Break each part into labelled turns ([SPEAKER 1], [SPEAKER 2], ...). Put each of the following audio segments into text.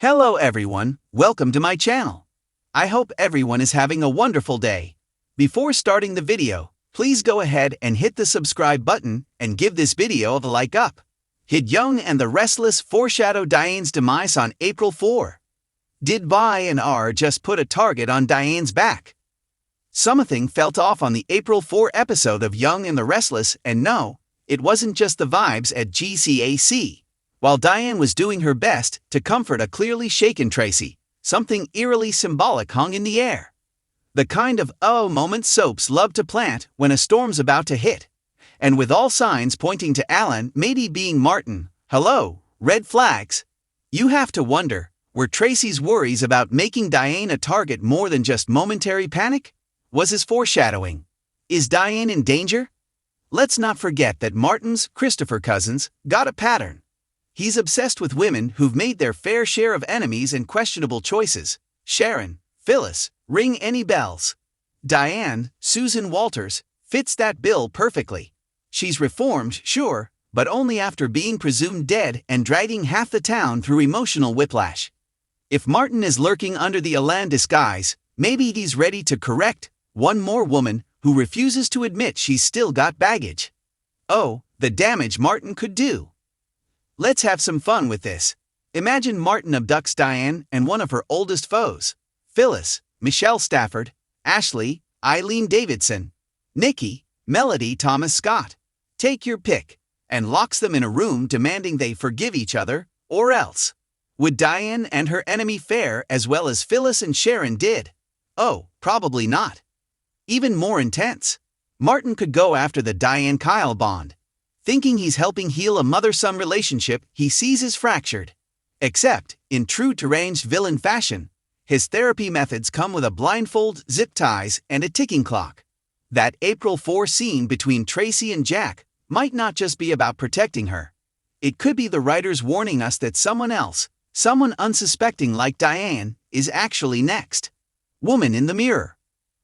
[SPEAKER 1] Hello everyone, welcome to my channel. I hope everyone is having a wonderful day. Before starting the video, please go ahead and hit the subscribe button and give this video a like up. Did Young and the Restless foreshadow Diane's demise on April 4? Did Vi and R just put a target on Diane's back? Something felt off on the April 4 episode of Young and the Restless, and no, it wasn't just the vibes at GCAC. While Diane was doing her best to comfort a clearly shaken Traci, something eerily symbolic hung in the air. The kind of oh moment soaps love to plant when a storm's about to hit. And with all signs pointing to Alan maybe being Martin, hello, red flags. You have to wonder, were Traci's worries about making Diane a target more than just momentary panic? Was his foreshadowing? Is Diane in danger? Let's not forget that Martin's Christopher Cousins got a pattern. He's obsessed with women who've made their fair share of enemies and questionable choices. Sharon, Phyllis, ring any bells? Diane, Susan Walters, fits that bill perfectly. She's reformed, sure, but only after being presumed dead and dragging half the town through emotional whiplash. If Martin is lurking under the Alan disguise, maybe he's ready to correct one more woman who refuses to admit she's still got baggage. Oh, the damage Martin could do. Let's have some fun with this. Imagine Martin abducts Diane and one of her oldest foes, Phyllis, Michelle Stafford, Ashley, Eileen Davidson, Nikki, Melody Thomas Scott. Take your pick, and locks them in a room demanding they forgive each other, or else. Would Diane and her enemy fare as well as Phyllis and Sharon did? Oh, probably not. Even more intense. Martin could go after the Diane-Kyle bond. Thinking he's helping heal a mother-son relationship he sees as fractured. Except, in true deranged villain fashion, his therapy methods come with a blindfold, zip ties, and a ticking clock. That April 4 scene between Traci and Jack might not just be about protecting her. It could be the writers warning us that someone else, someone unsuspecting like Diane, is actually next. Woman in the mirror.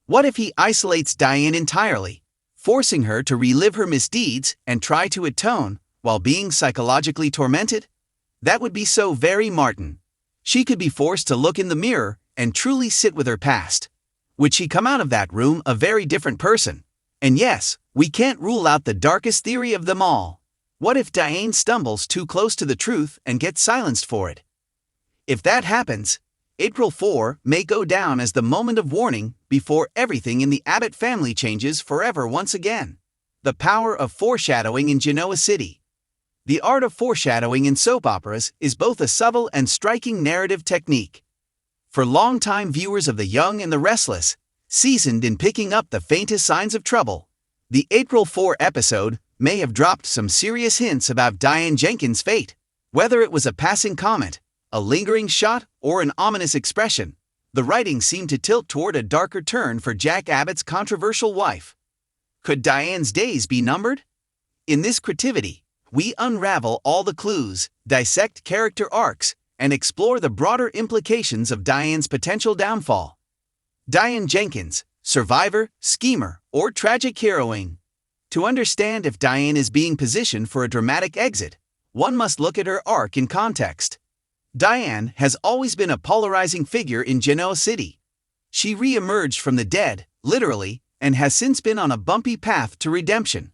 [SPEAKER 1] What if he isolates Diane entirely, forcing her to relive her misdeeds and try to atone while being psychologically tormented? That would be so very Martin. She could be forced to look in the mirror and truly sit with her past. Would she come out of that room a very different person? And yes, we can't rule out the darkest theory of them all. What if Diane stumbles too close to the truth and gets silenced for it? If that happens, April 4 may go down as the moment of warning before everything in the Abbott family changes forever once again. The power of foreshadowing in Genoa City. The art of foreshadowing in soap operas is both a subtle and striking narrative technique. For longtime viewers of The Young and the Restless, seasoned in picking up the faintest signs of trouble, the April 4 episode may have dropped some serious hints about Diane Jenkins' fate. Whether it was a passing comment, a lingering shot, or an ominous expression, the writing seemed to tilt toward a darker turn for Jack Abbott's controversial wife. Could Diane's days be numbered? In this creativity, we unravel all the clues, dissect character arcs, and explore the broader implications of Diane's potential downfall. Diane Jenkins, survivor, schemer, or tragic heroine. To understand if Diane is being positioned for a dramatic exit, one must look at her arc in context. Diane has always been a polarizing figure in Genoa City. She re-emerged from the dead, literally, and has since been on a bumpy path to redemption.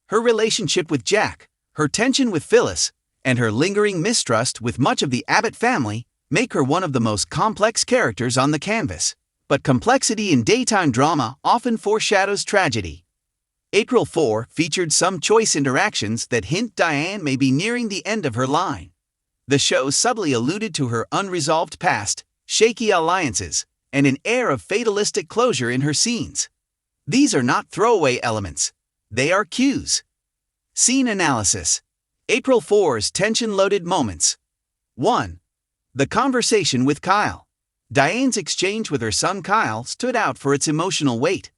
[SPEAKER 1] Her relationship with Jack, her tension with Phyllis, and her lingering mistrust with much of the Abbott family make her one of the most complex characters on the canvas. But complexity in daytime drama often foreshadows tragedy. April 4 featured some choice interactions that hint Diane may be nearing the end of her line. The show subtly alluded to her unresolved past, shaky alliances, and an air of fatalistic closure in her scenes. These are not throwaway elements. They are cues. Scene analysis. April 4's tension-loaded moments. 1. The conversation with Kyle. Diane's exchange with her son Kyle stood out for its emotional weight.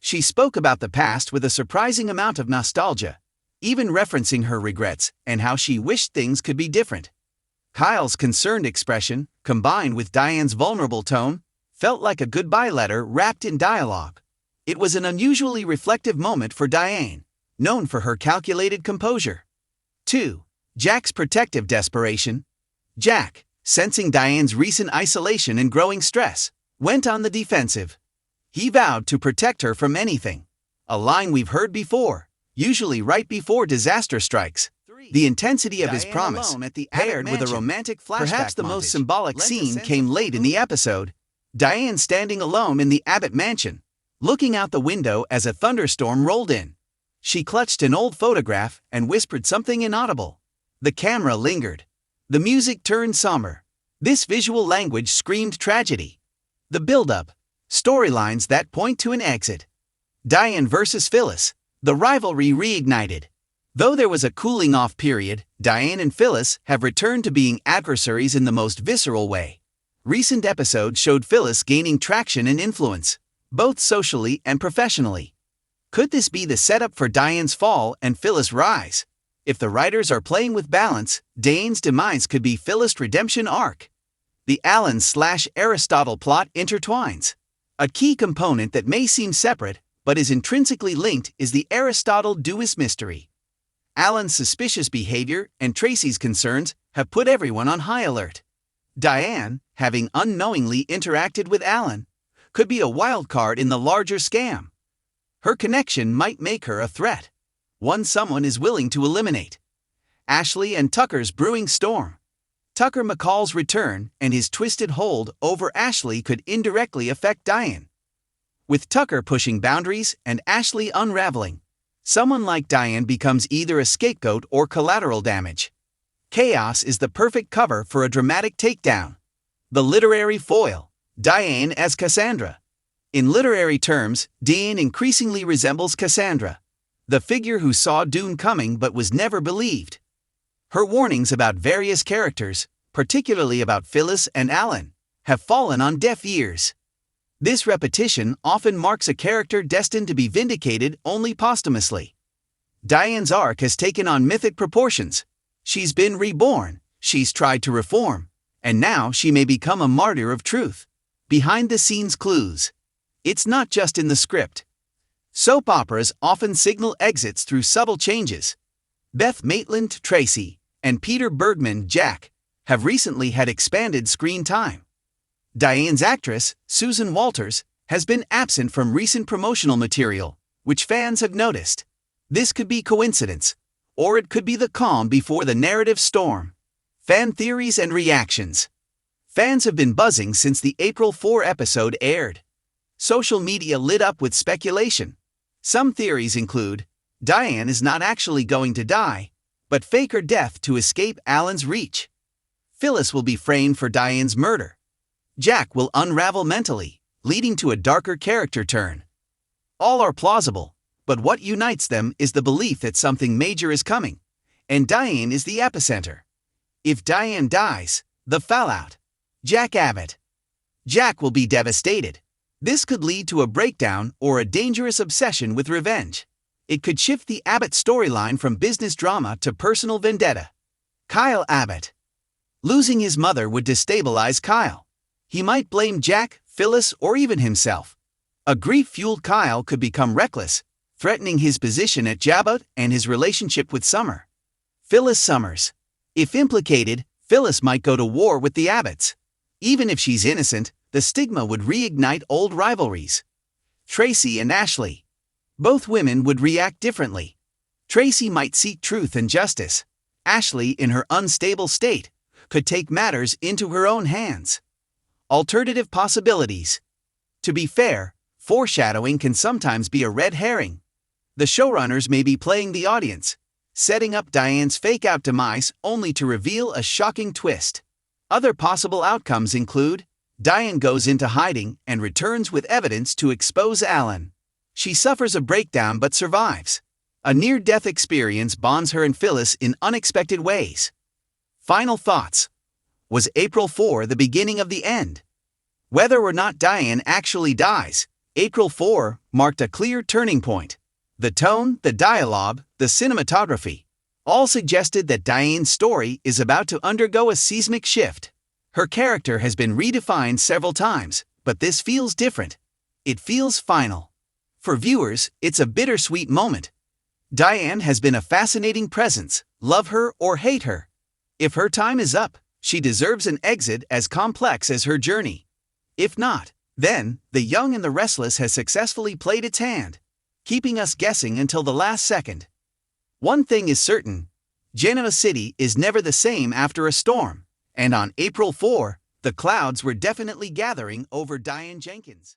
[SPEAKER 1] She spoke about the past with a surprising amount of nostalgia, even referencing her regrets and how she wished things could be different. Kyle's concerned expression, combined with Diane's vulnerable tone, felt like a goodbye letter wrapped in dialogue. It was an unusually reflective moment for Diane, known for her calculated composure. 2. Jack's protective desperation. Jack, sensing Diane's recent isolation and growing stress, went on the defensive. He vowed to protect her from anything. A line we've heard before, usually right before disaster strikes. The intensity of his promise, paired with a romantic flashback, perhaps the most symbolic scene, came late in the episode. Diane standing alone in the Abbott mansion, looking out the window as a thunderstorm rolled in. She clutched an old photograph and whispered something inaudible. The camera lingered. The music turned somber. This visual language screamed tragedy. The build-up, storylines that point to an exit. Diane versus Phyllis, the rivalry reignited. Though there was a cooling-off period, Diane and Phyllis have returned to being adversaries in the most visceral way. Recent episodes showed Phyllis gaining traction and influence, both socially and professionally. Could this be the setup for Diane's fall and Phyllis' rise? If the writers are playing with balance, Diane's demise could be Phyllis' redemption arc. The Alan/Aristotle plot intertwines. A key component that may seem separate, but is intrinsically linked, is the Aristotle-Dewis mystery. Alan's suspicious behavior and Traci's concerns have put everyone on high alert. Diane, having unknowingly interacted with Alan, could be a wild card in the larger scam. Her connection might make her a threat, one someone is willing to eliminate. Ashley and Tucker's brewing storm. Tucker McCall's return and his twisted hold over Ashley could indirectly affect Diane. With Tucker pushing boundaries and Ashley unraveling, someone like Diane becomes either a scapegoat or collateral damage. Chaos is the perfect cover for a dramatic takedown. The literary foil, Diane as Cassandra. In literary terms, Diane increasingly resembles Cassandra, the figure who saw doom coming but was never believed. Her warnings about various characters, particularly about Phyllis and Alan, have fallen on deaf ears. This repetition often marks a character destined to be vindicated only posthumously. Diane's arc has taken on mythic proportions. She's been reborn, she's tried to reform, and now she may become a martyr of truth. Behind-the-scenes clues. It's not just in the script. Soap operas often signal exits through subtle changes. Beth Maitland, Traci, and Peter Bergman, Jack, have recently had expanded screen time. Diane's actress, Susan Walters, has been absent from recent promotional material, which fans have noticed. This could be coincidence, or it could be the calm before the narrative storm. Fan theories and reactions. Fans have been buzzing since the April 4 episode aired. Social media lit up with speculation. Some theories include, Diane is not actually going to die, but fake her death to escape Alan's reach. Phyllis will be framed for Diane's murder. Jack will unravel mentally, leading to a darker character turn. All are plausible, but what unites them is the belief that something major is coming, and Diane is the epicenter. If Diane dies, the fallout. Jack Abbott. Jack will be devastated. This could lead to a breakdown or a dangerous obsession with revenge. It could shift the Abbott storyline from business drama to personal vendetta. Kyle Abbott. Losing his mother would destabilize Kyle. He might blame Jack, Phyllis, or even himself. A grief-fueled Kyle could become reckless, threatening his position at Abbott and his relationship with Summer. Phyllis Summers. If implicated, Phyllis might go to war with the Abbotts. Even if she's innocent, the stigma would reignite old rivalries. Traci and Ashley. Both women would react differently. Traci might seek truth and justice. Ashley, in her unstable state, could take matters into her own hands. Alternative possibilities. To be fair, foreshadowing can sometimes be a red herring. The showrunners may be playing the audience, setting up Diane's fake-out demise only to reveal a shocking twist. Other possible outcomes include, Diane goes into hiding and returns with evidence to expose Alan. She suffers a breakdown but survives. A near-death experience bonds her and Phyllis in unexpected ways. Final thoughts. Was April 4 the beginning of the end? Whether or not Diane actually dies, April 4 marked a clear turning point. The tone, the dialogue, the cinematography, all suggested that Diane's story is about to undergo a seismic shift. Her character has been redefined several times, but this feels different. It feels final. For viewers, it's a bittersweet moment. Diane has been a fascinating presence, love her or hate her. If her time is up, She deserves an exit as complex as her journey. If not, then The Young and the Restless has successfully played its hand, keeping us guessing until the last second. One thing is certain: Genoa City is never the same after a storm, and on April 4, the clouds were definitely gathering over Diane Jenkins.